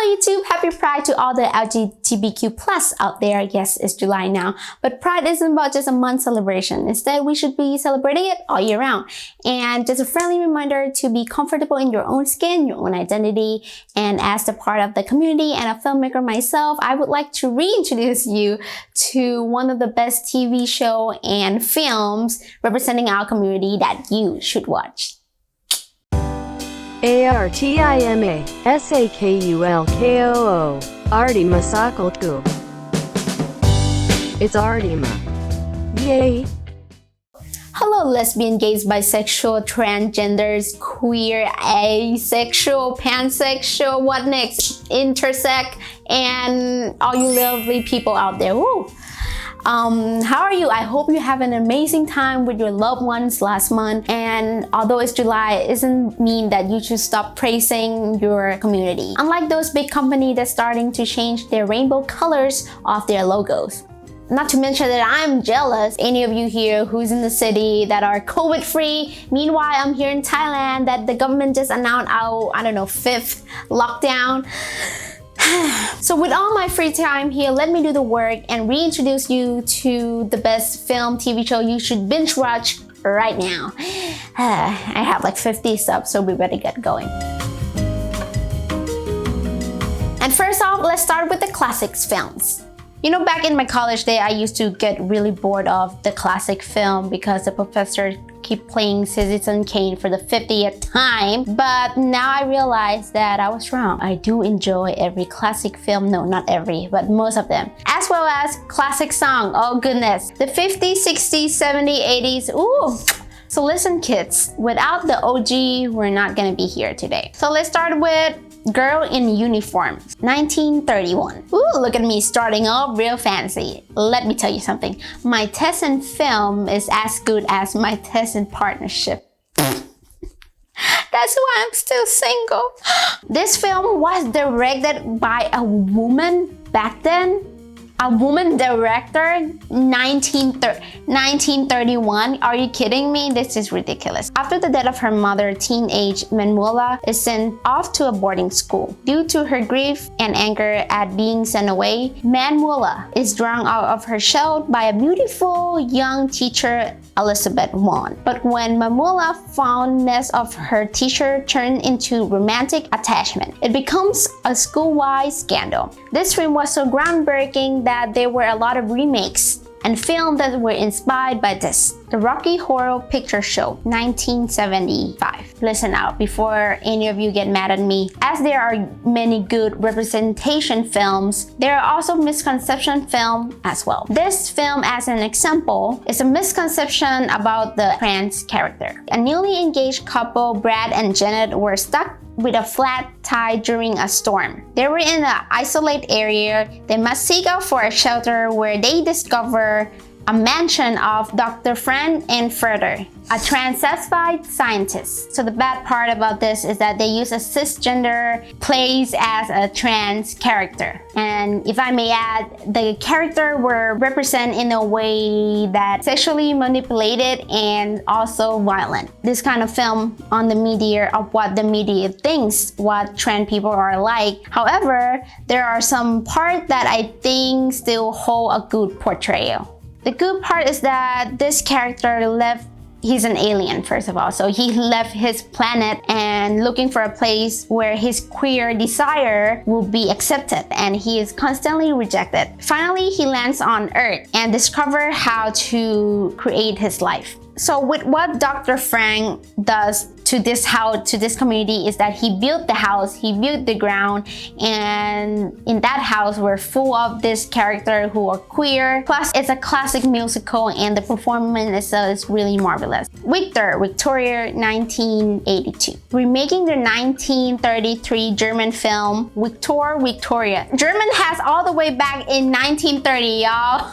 Hello YouTube, happy Pride to all the LGBTQ plus out there. Yes, it's July now, but Pride isn't about just a month celebration. Instead, we should be celebrating it all year round. And just a friendly reminder to be comfortable in your own skin, your own identity. And as a part of the community and a filmmaker myself, I would like to reintroduce you to one of the best TV show and films representing our community that you should watch. Artima Sakulkoo, Artima Sakulkoo. It's Artima. Yay! Hello lesbian, gays, bisexual, transgenders, queer, asexual, pansexual, what next? Intersex, and all you lovely people out there. Woo! How are you? I hope you have an amazing time with your loved ones last month. And although it's July, it doesn't mean that you should stop praising your community. Unlike those big companies that's starting to change their rainbow colors of their logos. Not to mention that I'm jealous. Any of you here who's in the city that are COVID free. Meanwhile, I'm here in Thailand that the government just announced our, I don't know, 5th lockdown. So with all my free time here, let me do the work and reintroduce you to the best film TV show you should binge watch right now. I have like 50 subs, so we better get going. And first off, let's start with the classics films. You know, back in my college day, I used to get really bored of the classic film because the professor keep playing Citizen Kane for the 50th time. But now I realize that I was wrong. I do enjoy every classic film. No, not every, but most of them. As well as classic song. Oh goodness. The 50s, 60s, 70s, 80s. Ooh. So listen kids, without the OG, we're not gonna be here today. So let's start with Girl in Uniform, 1931. Ooh, look at me starting off real fancy. Let me tell you something. My test in film is as good as my test in partnership. That's why I'm still single. This film was directed by a woman back then. A woman director, 1931. Are you kidding me? This is ridiculous. After the death of her mother, teenage Manuela is sent off to a boarding school. Due to her grief and anger at being sent away, Manuela is drawn out of her shell by a beautiful young teacher, Elizabeth Wand. But when Manuela's fondness of her teacher turned into romantic attachment, it becomes a school-wide scandal. This film was so groundbreaking that there were a lot of remakes and films that were inspired by this. The Rocky Horror Picture Show, 1975. Listen out before any of you get mad at me. As there are many good representation films, there are also misconception films as well. This film, as an example, is a misconception about the trans character. A newly engaged couple, Brad and Janet, were stuck with a flat tire during a storm. They were in an isolated area. They must seek out for a shelter where they discover a mansion of Dr. Frank and Further, a transvestite scientist. So the bad part about this is that they use a cisgender plays as a trans character. And if I may add, the character were represented in a way that sexually manipulated and also violent. This kind of film on the media of what the media thinks what trans people are like. However, there are some parts that I think still hold a good portrayal. The good part is that this character he's an alien first of all, so he left his planet and looking for a place where his queer desire will be accepted, and he is constantly rejected. Finally, he lands on Earth and discovers how to create his life. So with what Dr. Frank does to this house, to this community, is that he built the house, he built the ground, and in that house we're full of this character who are queer. Plus, it's a classic musical and the performance is really marvelous. Victoria, 1982. Remaking the 1933 German film Victoria. German has all the way back in 1930, y'all.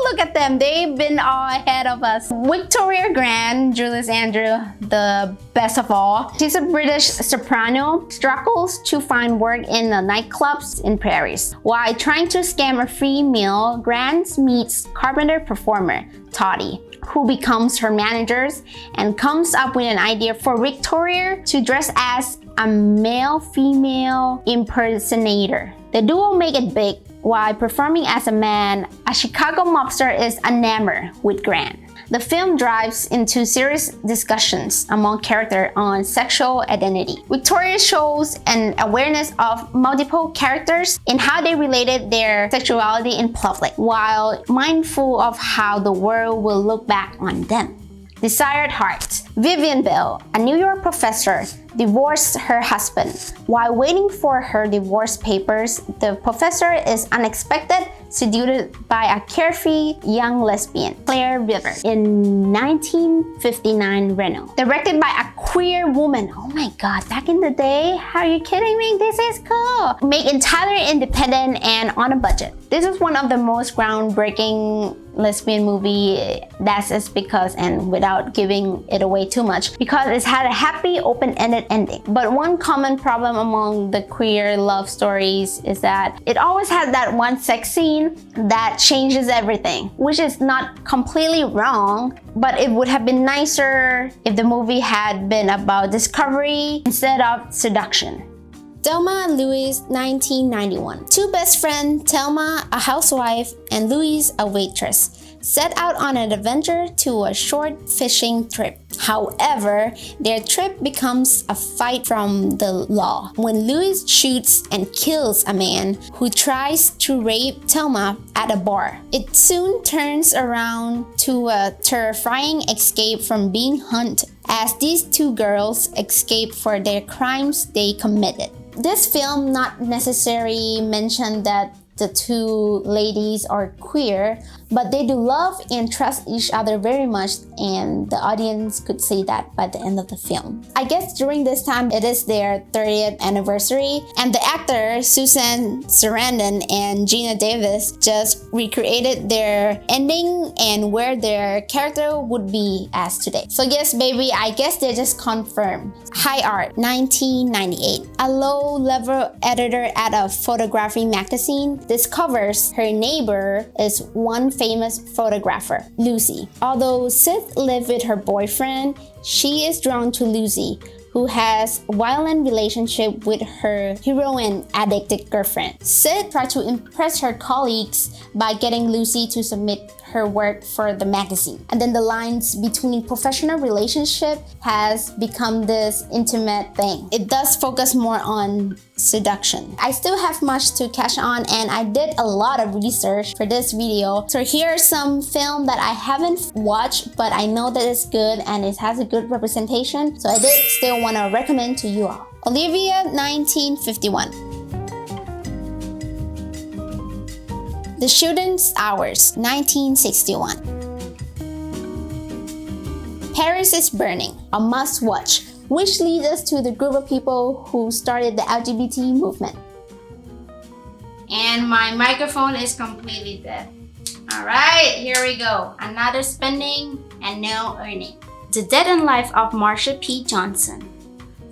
Look at them, they've been all ahead of us. Victoria Grant, Julius Andrew, the best of all. She's a British soprano, struggles to find work in the nightclubs in Paris. While trying to scam a free meal, Grant meets carpenter performer Toddy, who becomes her manager and comes up with an idea for Victoria to dress as a male-female impersonator. The duo make it big. While performing as a man, a Chicago mobster is enamored with Grant. The film drives into serious discussions among characters on sexual identity. Victoria shows an awareness of multiple characters and how they related their sexuality in public, while mindful of how the world will look back on them. Desired Heart. Vivian Bell, a New York professor, divorced her husband. While waiting for her divorce papers, the professor is unexpected seduced by a carefree young lesbian, Claire River, in 1959 Reno. Directed by a queer woman. Oh my god, back in the day? Are you kidding me? This is cool! Made entirely independent and on a budget. This is one of the most groundbreaking lesbian movie. That's just because, and without giving it away too much, because it's had a happy open-ended ending. But one common problem among the queer love stories is that it always has that one sex scene that changes everything, which is not completely wrong, but it would have been nicer if the movie had been about discovery instead of seduction. Thelma and Louise, 1991. Two best friends, Thelma, a housewife, and Louise, a waitress, set out on an adventure to a short fishing trip. However, their trip becomes a fight from the law when Louise shoots and kills a man who tries to rape Thelma at a bar. It soon turns around to a terrifying escape from being hunted as these two girls escape for their crimes they committed. This film not necessarily mentioned that the two ladies are queer, but they do love and trust each other very much, and the audience could see that by the end of the film. I guess during this time it is their 30th anniversary, and the actors Susan Sarandon and Gina Davis just recreated their ending and where their character would be as today. So yes baby, I guess they just confirmed. High Art, 1998. A low-level editor at a photography magazine discovers her neighbor is one famous photographer, Lucy. Although Sid lived with her boyfriend, she is drawn to Lucy, who has a violent relationship with her heroin-addicted girlfriend. Sid tries to impress her colleagues by getting Lucy to submit her work for the magazine. And then the lines between professional relationship has become this intimate thing. It does focus more on seduction. I still have much to catch on, and I did a lot of research for this video. So here are some film that I haven't watched, but I know that it's good and it has a good representation. So I did still want to recommend to you all. Olivia, 1951. The Children's Hours, 1961. Paris is Burning, a must-watch, which leads us to the group of people who started the LGBT movement. And my microphone is completely dead. Alright, here we go. Another spending and no earning. The Death and Life of Marsha P. Johnson.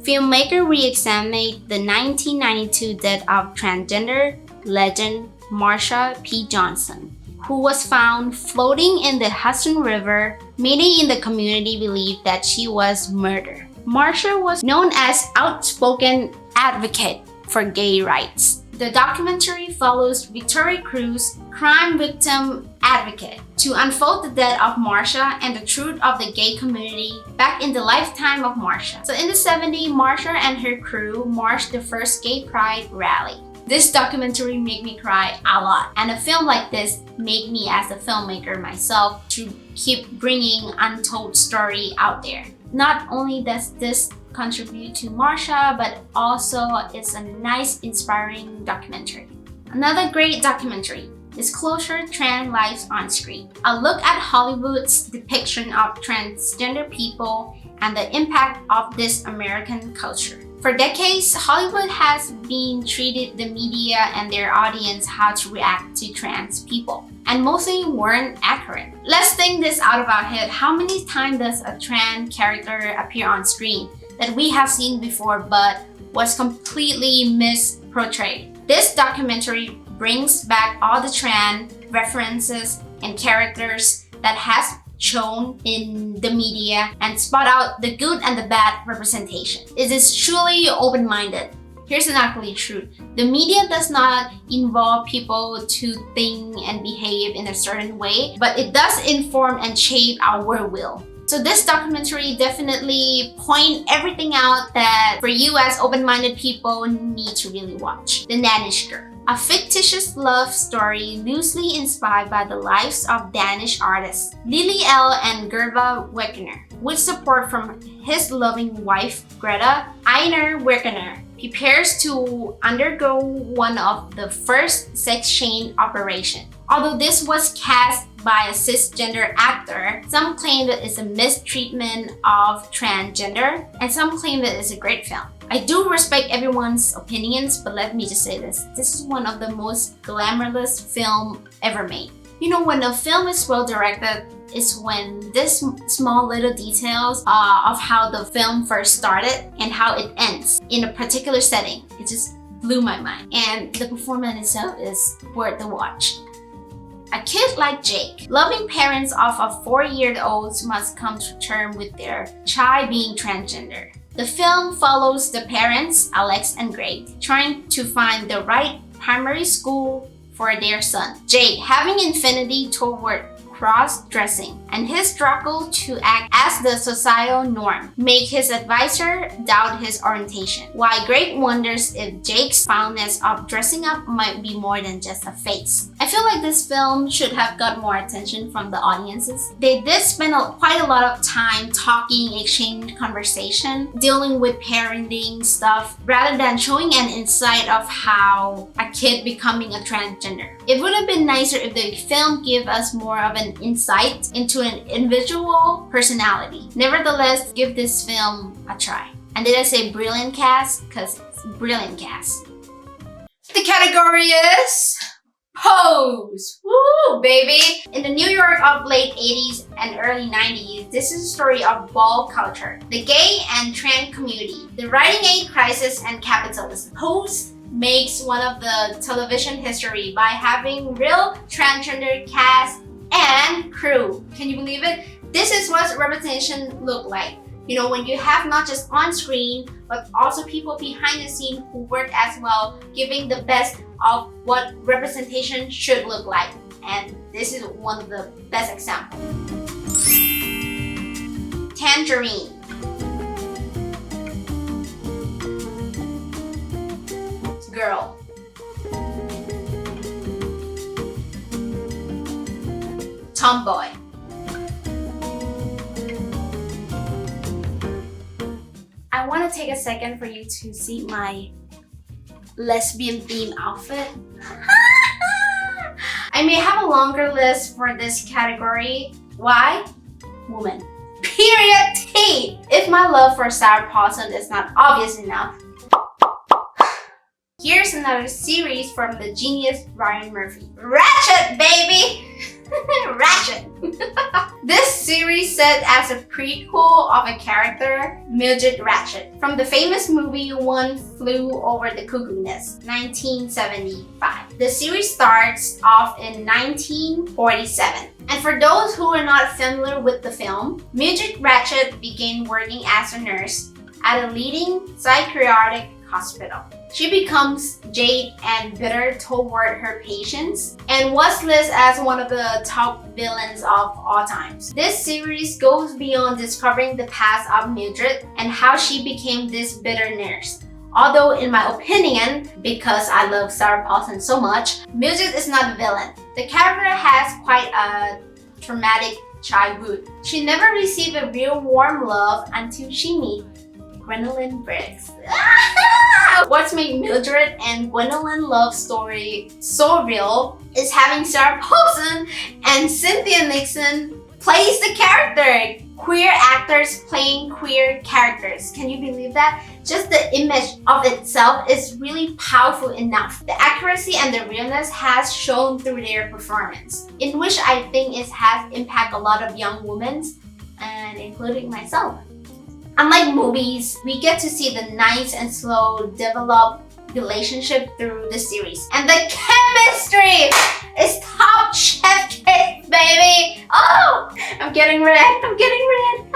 Filmmaker re-examined the 1992 death of transgender legend Marsha P. Johnson, who was found floating in the Hudson River. Many in the community believed that she was murdered. Marsha was known as outspoken advocate for gay rights. The documentary follows Victoria Cruz, crime victim advocate, to unfold the death of Marsha and the truth of the gay community back in the lifetime of Marsha. So in the 70s, Marsha and her crew marched the first gay pride rally. This documentary made me cry a lot, and a film like this made me as a filmmaker myself to keep bringing untold story out there. Not only does this contribute to Marsha, but also it's a nice, inspiring documentary. Another great documentary, Disclosure: Trans Lives on Screen. A look at Hollywood's depiction of transgender people and the impact of this American culture. For decades, Hollywood has been treated the media and their audience how to react to trans people, and mostly weren't accurate. Let's think this out of our head. How many times does a trans character appear on screen that we have seen before but was completely misportrayed? This documentary brings back all the trans references and characters that has shown in the media and spot out the good and the bad representation. It is truly open-minded. Here's the ugly truth. The media does not involve people to think and behave in a certain way, but it does inform and shape our will. So this documentary definitely point everything out that for you as open-minded people need to really watch. The Danish Girl. A fictitious love story loosely inspired by the lives of Danish artists Lily L. and Gerda Wegener, with support from his loving wife Greta. Einar Wegener prepares to undergo one of the first sex change operations. Although this was cast by a cisgender actor, some claim that it's a mistreatment of transgender, and some claim that it's a great film. I do respect everyone's opinions, but let me just say this. This is one of the most glamorous film ever made. You know, when a film is well directed, is when this small little details of how the film first started and how it ends in a particular setting, it just blew my mind. And the performance itself is worth the watch. A kid like Jake, loving parents of a 4-year-old must come to terms with their child being transgender. The film follows the parents, Alex and Greg, trying to find the right primary school for their son. Jake having infinity toward cross-dressing and his struggle to act as the societal norm make his advisor doubt his orientation, while Greg wonders if Jake's fondness of dressing up might be more than just a phase. I feel like this film should have got more attention from the audiences. They did spend quite a lot of time talking, exchange conversation, dealing with parenting stuff, rather than showing an insight of how a kid becoming a transgender. It would have been nicer if the film gave us more of an insight into an individual personality. Nevertheless, give this film a try. And did I say brilliant cast? Because it's brilliant cast. The category is Pose! Woo, baby! In the New York of late 80s and early 90s, this is a story of ball culture, the gay and trans community, the writing age crisis, and capitalism. Pose makes one of the television history by having real transgender cast and crew. Can you believe it? This is what representation look like. You know, when you have not just on screen, but also people behind the scene who work as well, giving the best of what representation should look like. And this is one of the best examples. Tangerine. Girl. Tomboy. I want to take a second for you to see my lesbian theme outfit. I may have a longer list for this category. Why? Woman. Period T. If my love for Sarah Paulson is not obvious enough, here's another series from the genius Ryan Murphy. Ratched, baby! Ratched. This series set as a prequel of a character, Mildred Ratched, from the famous movie One Flew Over the Cuckoo's Nest, 1975. The series starts off in 1947. And for those who are not familiar with the film, Mildred Ratched began working as a nurse at a leading psychiatric hospital. She becomes jaded and bitter toward her patients and was listed as one of the top villains of all times. This series goes beyond discovering the past of Mildred and how she became this bitter nurse. Although in my opinion, because I love Sarah Paulson so much, Mildred is not a villain. The character has quite a traumatic childhood. She never received a real warm love until she meets Gwendolyn Briggs. What's made Mildred and Gwendolyn love story so real is having Sarah Paulson and Cynthia Nixon plays the character. Queer actors playing queer characters. Can you believe that? Just the image of itself is really powerful enough. The accuracy and the realness has shown through their performance, in which I think it has impacted a lot of young women, and including myself. Unlike movies, we get to see the nice and slow developed relationship through the series. And the chemistry is top chef kiss, baby! Oh! I'm getting red. I'm getting red.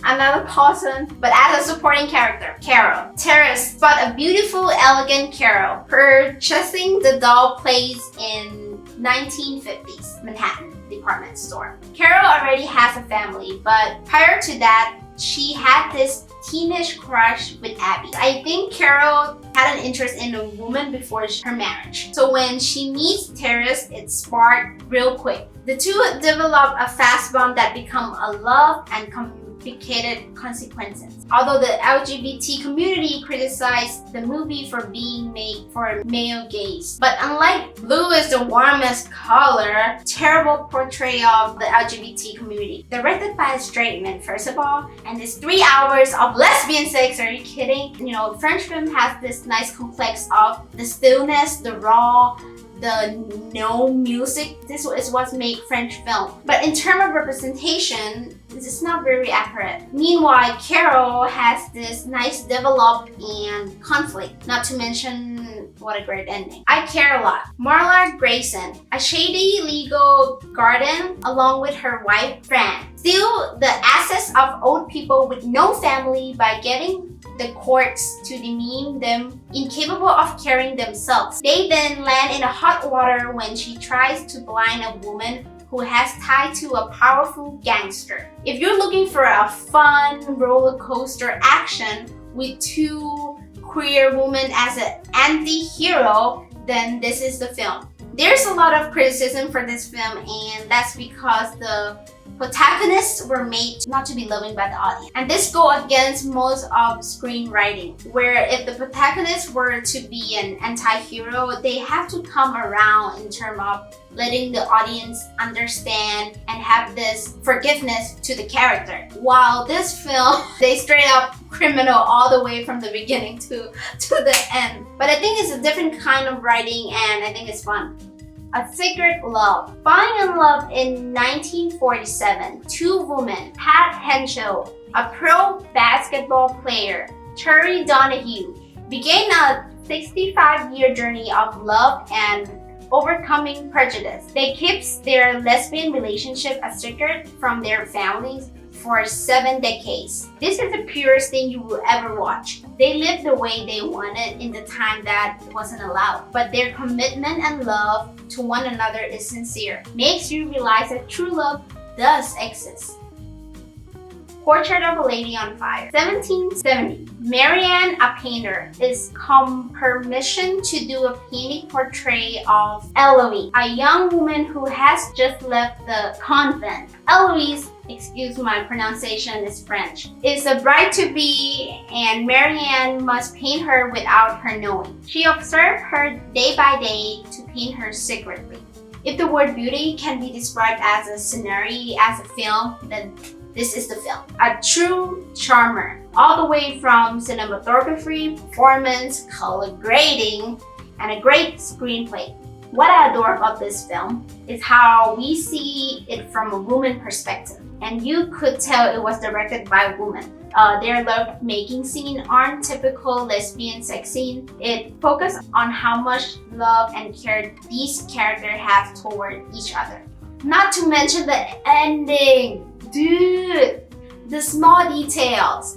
Another person, but as a supporting character, Carol. Terrace, but a beautiful, elegant Carol, purchasing the doll place in 1950s Manhattan department store. Carol already has a family, but prior to that, she had this teenage crush with Abby. I think Carol had an interest in a woman before her marriage. So when she meets Terrace, it sparked real quick. The two develop a fast bond that become a love and complicated consequences. Although the LGBT community criticized the movie for being made for male gaze. But unlike blue is the warmest color, terrible portrayal of the LGBT community. Directed by a straight man, first of all, and it's 3 hours of lesbian sex, are you kidding? You know, French film has this nice complex of the stillness, the raw, the no music. This is what's made French film. But in terms of representation, this is not very accurate. Meanwhile, Carol has this nice develop and conflict, not to mention what a great ending. I care a lot. Marla Grayson, a shady legal guardian along with her wife, Fran, steal the assets of old people with no family by getting the courts to deem them incapable of caring themselves. They then land in a hot water when she tries to blind a woman who has tied to a powerful gangster. If you're looking for a fun roller coaster action with two queer women as an anti-hero, then this is the film. There's a lot of criticism for this film, and that's because the protagonists were made not to be loved by the audience. And this goes against most of screenwriting, where if the protagonist were to be an anti-hero, they have to come around in terms of letting the audience understand and have this forgiveness to the character. While this film, they straight up criminal all the way from the beginning to the end. But I think it's a different kind of writing, and I think it's fun. A Secret Love. Falling in love in 1947, two women, Pat Henschel, a pro basketball player, Terry Donahue, began a 65-year journey of love and overcoming prejudice. They kept their lesbian relationship a secret from their families for 7 decades. This is the purest thing you will ever watch. They lived the way they wanted in the time that wasn't allowed, but their commitment and love to one another is sincere. Makes you realize that true love does exist. Portrait of a Lady on Fire. 1770. Marianne, a painter, is commissioned to do a painting portrait of Eloise, a young woman who has just left the convent. Eloise, excuse my pronunciation, is French, is a bride-to-be, and Marianne must paint her without her knowing. She observed her day by day to paint her secretly. If the word beauty can be described as a scenery, as a film, then this is the film. A true charmer, all the way from cinematography, performance, color grading, and a great screenplay. What I adore about this film is how we see it from a woman perspective. And you could tell it was directed by a woman. Their love-making scene aren't typical lesbian sex scene. It focused on how much love and care these characters have toward each other. Not to mention the ending. Dude, the small details.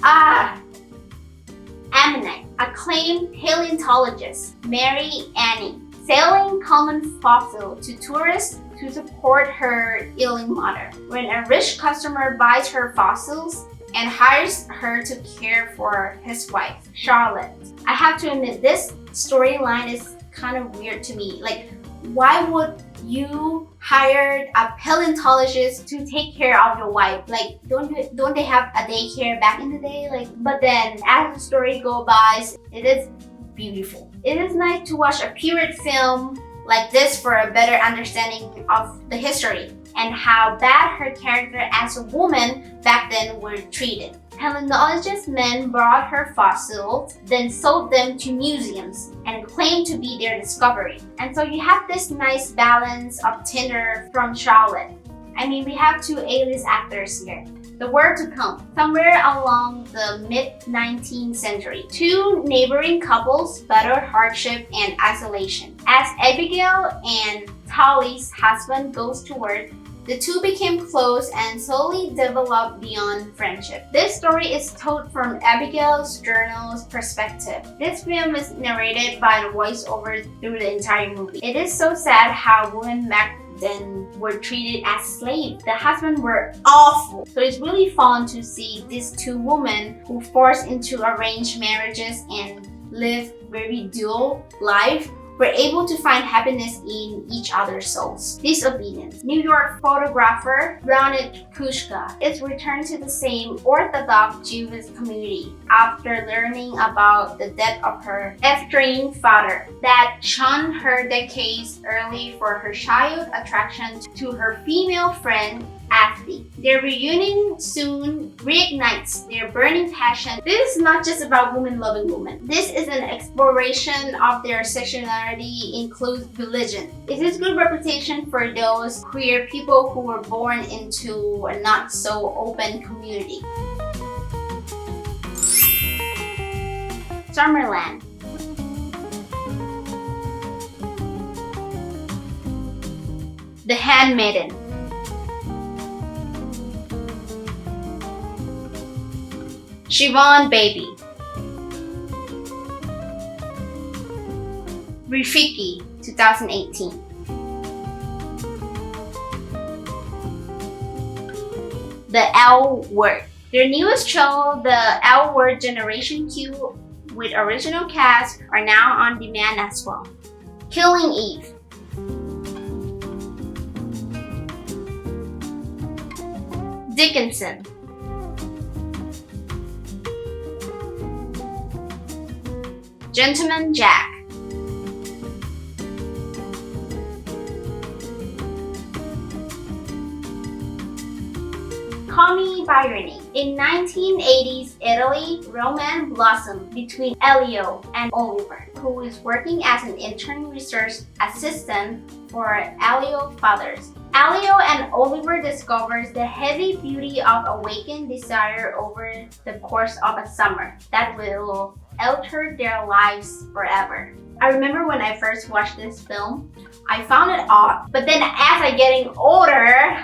Ammonite, acclaimed paleontologist, Mary Annie, selling common fossil to tourists to support her ailing mother. When a rich customer buys her fossils and hires her to care for his wife, Charlotte. I have to admit, this storyline is kind of weird to me. Like, why would you hire a paleontologist to take care of your wife? Like, don't they have a daycare back in the day? Like, but then as the story goes by, it is beautiful. It is nice to watch a period film like this for a better understanding of the history and how bad her character as a woman back then were treated. Paleontologist men brought her fossils, then sold them to museums and claimed to be their discovery. And so you have this nice balance of tender from Charlotte. I mean, we have two A-list actors here. The word to come. Somewhere along the mid-19th century, two neighboring couples battled hardship and isolation. As Abigail and Tally's husband goes to work, The two became close and slowly developed beyond friendship. This story is told from Abigail's journal's perspective. This film is narrated by the voiceover through the entire movie. It is so sad how women back then were treated as slaves. The husbands were awful. So it's really fun to see these two women who forced into arranged marriages and live very dual life were able to find happiness in each other's souls. Disobedience. New York photographer Ratched is returned to the same Orthodox Jewish community after learning about the death of her estranged father that shunned her decades early for her child attraction to her female friend Ashley. Their reunion soon reignites their burning passion. This is not just about women loving women. This is an exploration of their sexuality, includes religion. It is good reputation for those queer people who were born into a not so open community. Summerland. The Handmaiden. Siobhan Baby. Rafiki, 2018. The L Word. Their newest show, The L Word Generation Q, with original cast, are now on demand as well. Killing Eve. Dickinson. Gentleman Jack. Call Me by Your Name. In 1980s Italy, romance blossomed between Elio and Oliver, who is working as an intern research assistant for Elio's fathers. Elio and Oliver discovers the heavy beauty of awakened desire over the course of a summer that will alter their lives forever. I remember when I first watched this film, I found it odd. But then as I getting older,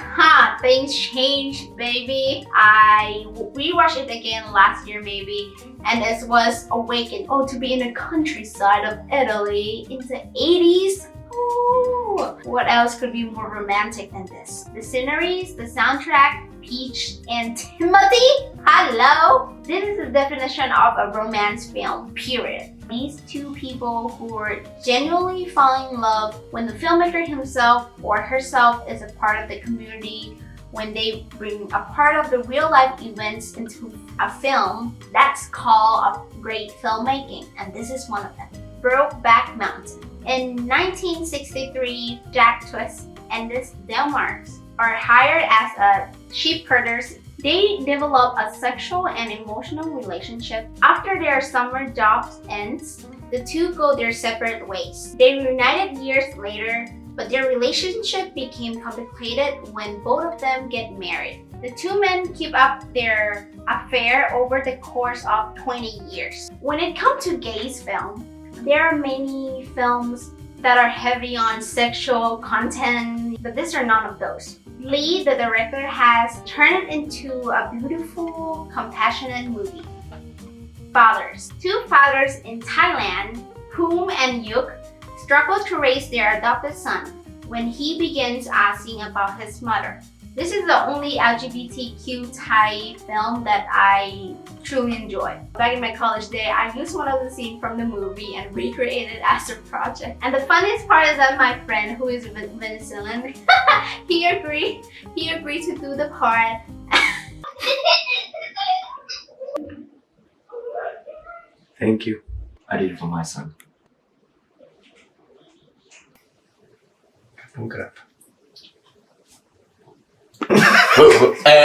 things changed, baby. I rewatched it again last year maybe, and it was awakened. Oh, to be in the countryside of Italy in the 80s. Ooh, what else could be more romantic than this? The sceneries, the soundtrack, Peach and Timothy? Hello? This is the definition of a romance film, period. These two people who are genuinely falling in love when the filmmaker himself or herself is a part of the community, when they bring a part of the real life events into a film, that's called a great filmmaking, and this is one of them. Brokeback Mountain. In 1963, Jack Twist and this Delmarks are hired as a sheep herders. They develop a sexual and emotional relationship. After their summer job ends, the two go their separate ways. They reunited years later, but their relationship became complicated when both of them get married. The two men keep up their affair over the course of 20 years. When it comes to gays film, there are many films that are heavy on sexual content, but these are none of those. Lee, the director, has turned it into a beautiful, compassionate movie. Fathers. Two fathers in Thailand, Poom and Yuk, struggle to raise their adopted son when he begins asking about his mother. This is the only LGBTQ Thai film that I truly enjoy. Back in my college day, I used one of the scenes from the movie and recreated it as a project. And the funniest part is that my friend, who is Venezuelan, he agreed to do the part. Thank you. I did it for my son.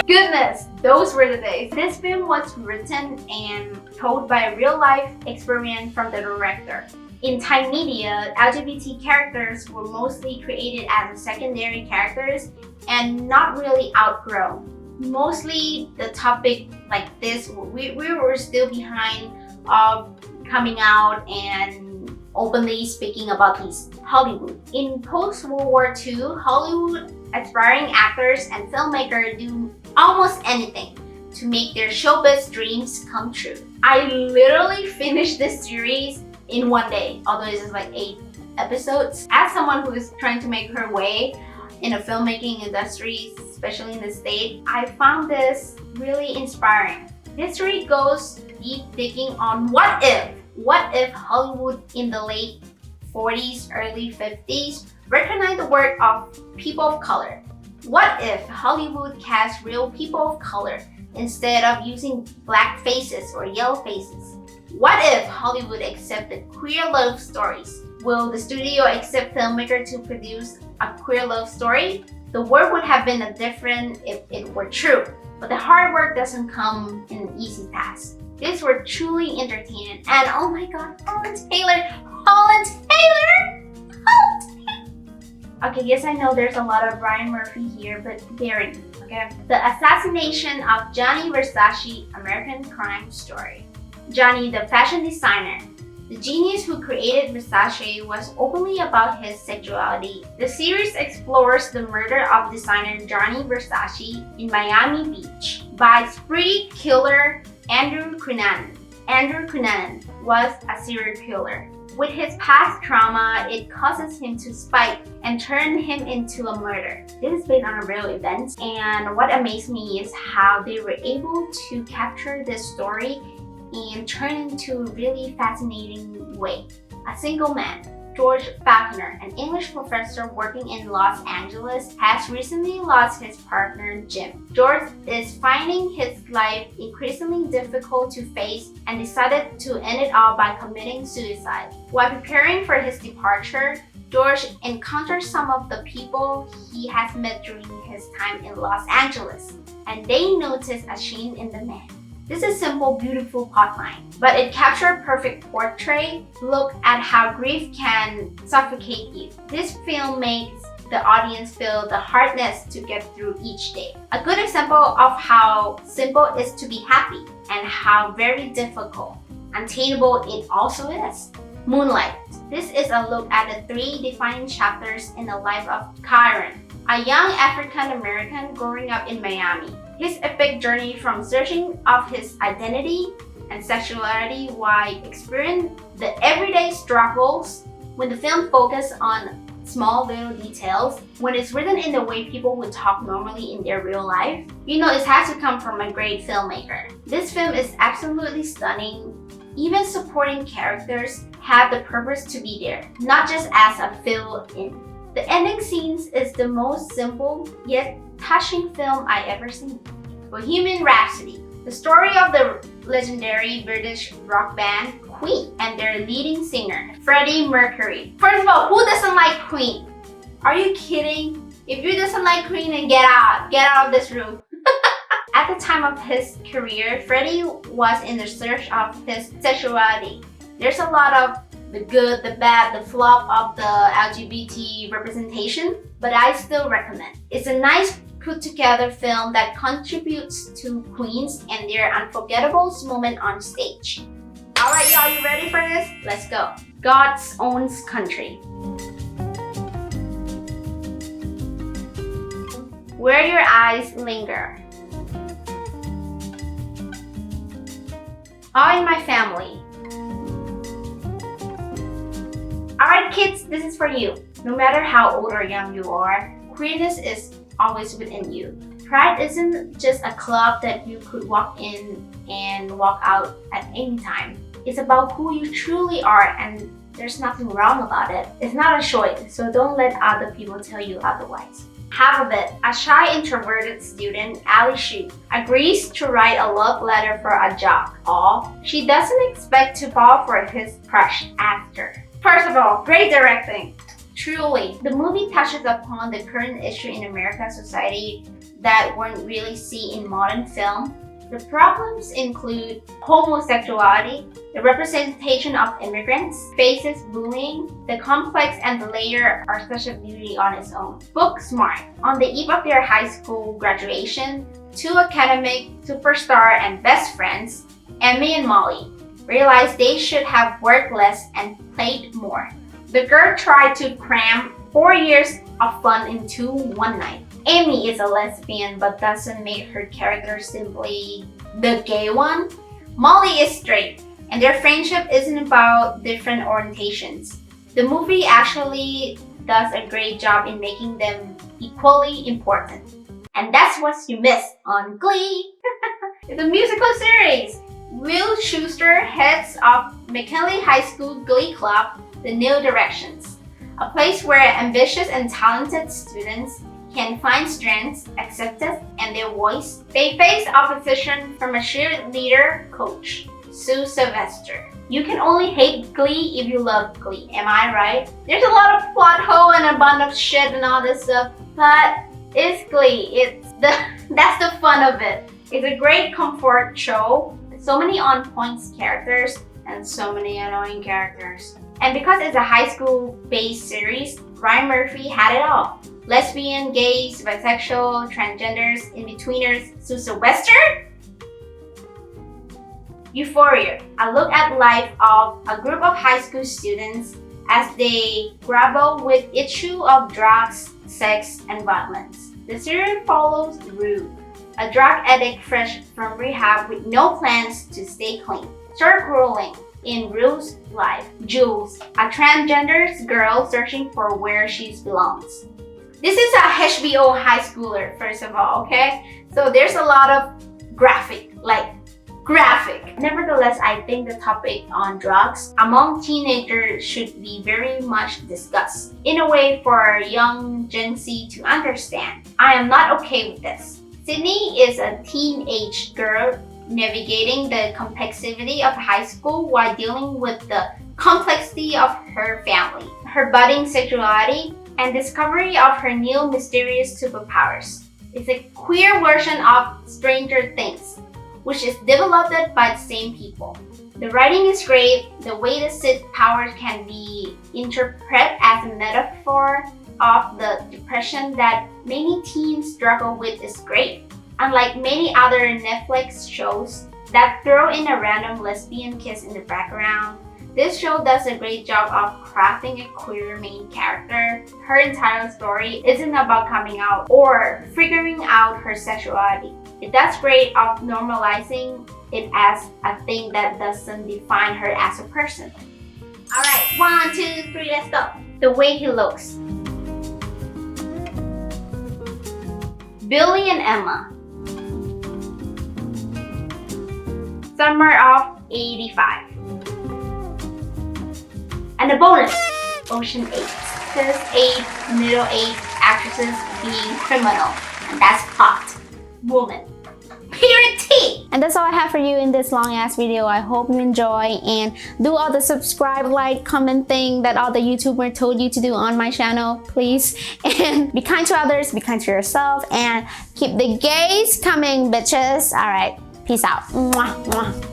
Goodness, those were the days. This film was written and told by a real-life experience from the director. In Thai media, LGBT characters were mostly created as secondary characters and not really outgrown. Mostly the topic like this, we were still behind of coming out and openly speaking about these Hollywood. In post-World War II, Hollywood aspiring actors and filmmakers do almost anything to make their showbiz dreams come true. I literally finished this series in one day, although this is like 8 episodes. As someone who is trying to make her way in a filmmaking industry, especially in the States, I found this really inspiring. History goes deep digging on what if Hollywood in the late 40s, early 50s recognized the work of people of color? What if Hollywood cast real people of color instead of using black faces or yellow faces? What if Hollywood accepted queer love stories? Will the studio accept filmmaker to produce a queer love story? The world would have been different if it were true, but the hard work doesn't come in an easy task. These were truly entertaining, and oh my god, Holland Taylor! Okay, yes, I know there's a lot of Brian Murphy here, but bear in, okay? The assassination of Gianni Versace, American Crime Story. Gianni, the fashion designer, the genius who created Versace, was openly about his sexuality. The series explores the murder of designer Gianni Versace in Miami Beach by spree killer Andrew Cunanan. Andrew Cunanan was a serial killer. With his past trauma, it causes him to spike and turn him into a murderer. This is based on a real event, and what amazed me is how they were able to capture this story and turn it into a really fascinating way. A single man, George Falconer, an English professor working in Los Angeles, has recently lost his partner, Jim. George is finding his life increasingly difficult to face and decided to end it all by committing suicide. While preparing for his departure, George encounters some of the people he has met during his time in Los Angeles, and they notice a change in the man. This is a simple, beautiful plotline, but it captures a perfect portrait. Look at how grief can suffocate you. This film makes the audience feel the hardness to get through each day. A good example of how simple it is to be happy and how very difficult, unattainable it also is. Moonlight. This is a look at the 3 defining chapters in the life of Kyron, a young African American growing up in Miami. His epic journey from searching of his identity and sexuality while experiencing the everyday struggles. When the film focuses on small little details, when it's written in the way people would talk normally in their real life, you know it has to come from a great filmmaker. This film is absolutely stunning. Even supporting characters have the purpose to be there, not just as a fill-in. The ending scenes is the most simple yet touching film I ever seen. Bohemian Rhapsody, the story of the legendary British rock band Queen and their leading singer, Freddie Mercury. First of all, who doesn't like Queen? Are you kidding? If you doesn't like Queen, then get out of this room. At the time of his career, Freddie was in the search of his sexuality. There's a lot of the good, the bad, the flop of the LGBT representation, but I still recommend. It's a nice put together film that contributes to Queens and their unforgettable moment on stage. Alright y'all, you ready for this? Let's go. God's Own Country. Where Your Eyes Linger. All in My Family. Alright kids, this is for you. No matter how old or young you are, queerness is always within you. Pride isn't just a club that you could walk in and walk out at any time. It's about who you truly are, and there's nothing wrong about it. It's not a choice, so don't let other people tell you otherwise. Half of it, a shy introverted student, Ali Shu, agrees to write a love letter for a jock. She doesn't expect to fall for his crush after. First of all, great directing. Truly, the movie touches upon the current issue in American society that one really see in modern film. The problems include homosexuality, the representation of immigrants, faces bullying, the complex and the layer are such a beauty on its own. Book smart. On the eve of their high school graduation, 2 academic superstar and best friends, Emmy and Molly, realized they should have worked less and played more. The girl tried to cram 4 years of fun into one night. Amy is a lesbian but doesn't make her character simply the gay one. Molly is straight, and their friendship isn't about different orientations. The movie actually does a great job in making them equally important. And that's what you missed on Glee. It's a musical series. Will Schuester heads of McKinley High School Glee Club, The New Directions, a place where ambitious and talented students can find strengths, acceptance, and their voice. They face opposition from a cheerleader coach, Sue Sylvester. You can only hate Glee if you love Glee, am I right? There's a lot of plot hole and a bunch of shit and all this stuff, but it's Glee. That's the fun of it. It's a great comfort show. So many on-point characters and so many annoying characters. And because it's a high school-based series, Ryan Murphy had it all. Lesbian, gays, bisexual, transgenders, in-betweeners, Sue Sylvester. Euphoria, a look at life of a group of high school students as they grapple with issue of drugs, sex, and violence. The series follows Rue, a drug addict fresh from rehab with no plans to stay clean. Start rolling in Rue's life. Jules, a transgender girl searching for where she belongs. This is a HBO high schooler, first of all, okay? So there's a lot of graphic. Nevertheless, I think the topic on drugs among teenagers should be very much discussed in a way for young Gen Z to understand. I am not okay with this. Sydney is a teenage girl navigating the complexity of high school while dealing with the complexity of her family, her budding sexuality, and discovery of her new mysterious superpowers. It's a queer version of Stranger Things, which is developed by the same people. The writing is great. The way the Sith powers can be interpreted as a metaphor of the depression that many teens struggle with is great. Unlike many other Netflix shows that throw in a random lesbian kiss in the background, this show does a great job of crafting a queer main character. Her entire story isn't about coming out or figuring out her sexuality. It does great of normalizing it as a thing that doesn't define her as a person. Alright, 1, 2, 3, let's go. The way he looks. Billy and Emma. Summer of 85. And a bonus, Ocean 8. Says 8 middle-aged actresses being criminal, and that's hot. Woman. Period T. And that's all I have for you in this long ass video. I hope you enjoy and do all the subscribe, like, comment thing that all the YouTuber told you to do on my channel, please. And be kind to others, be kind to yourself, and keep the gays coming, bitches. All right, peace out. Mwah, mwah.